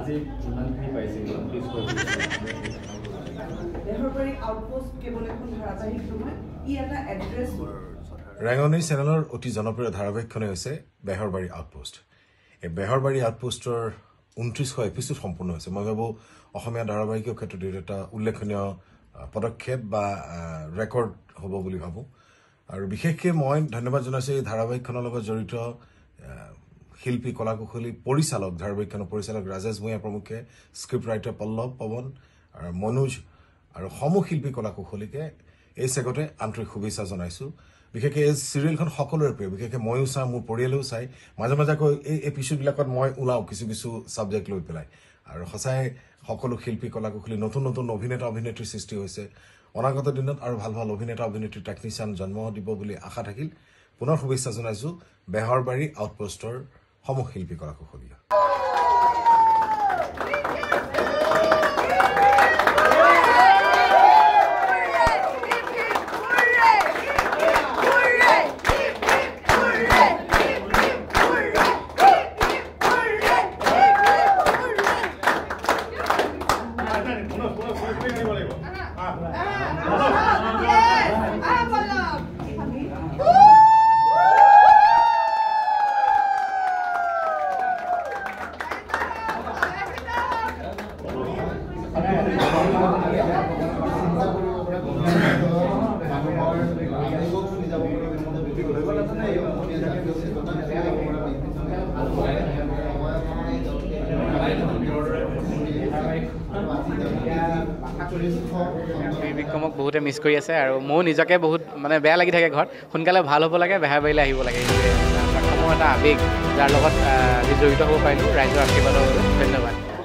আজি ইমানখিনি পাইছিল প্লিজ বেহৰবাৰী আউটপোষ্ট কেৱল এখন ধাৰাবাহিক নহয় ই এটা এড্ৰেছ ৰেঙনি চেনেলৰ অতি জনপ্ৰিয় ধাৰাবাহিকখনে হৈছে বেহৰবাৰী আউটপোষ্ট এই বেহৰবাৰী আউটপোষ্টৰ 29শ এপিসোড সম্পূৰ্ণ হৈছে মই ভাবো অসমীয়া ধাৰাবাহিকৰ ক্ষেত্ৰত এটা উল্লেখনীয় পদক্ষেপ বা ৰেকৰ্ড হ'ব বুলি ভাবো আৰু বিশেষকৈ মই ধন্যবাদ জনাইছো এই ধাৰাবাহিকখনৰ লগত জড়িত শিল্পী কলাকুশলী পৰিচালক ধাৰাবাহিকখনৰ পৰিচালক ৰাজেশ ভূঞা প্ৰমুখে স্ক্ৰিপ্ট ৰাইটাৰ পল্লৱ পৱন আৰু মনোজ আৰু সমূহ শিল্পী কলাকুশলীকে এই চেগতে আন্তৰিক শুভেচ্ছা জনাইছো বিশেষকৈ এই চিৰিয়েলখন সকলোৰে প্ৰিয় বিশেষকৈ ময়ো চাই মোৰ পৰিয়ালেও চাই মাজে মাজে এই এপিসোডবিলাকত মই ওলাও কিছু সাবজেক্ট লৈ পেলাই আৰু সঁচাই সকলো শিল্পী কলাকুশলী নতুন নতুন অভিনেতা অভিনেত্ৰীৰ সৃষ্টি হৈছে অনাগত দিনত আৰু ভাল ভাল অভিনেতা অভিনেত্ৰী টেকনিচিয়ান জন্ম দিব বুলি আশা থাকিল পুনৰ শুভেচ্ছা জনাইছো বেহৰবাৰী আউটপোষ্টৰ সমূহ শিল্পী কলাকুশলী বিক্ৰমক বহুতে মিছ কৰি আছে আৰু ময়ো নিজকে বহুত মানে বেয়া লাগি থাকে ঘৰত সোনকালে ভাল হ'ব লাগে বেহৰবাৰীলৈ আহিব লাগে এইটোৱে এটা আৱেগ যাৰ লগত জড়িত হ'ব পাৰিলোঁ ৰাইজৰ আশীৰ্বাদৰ বাবে ধন্যবাদ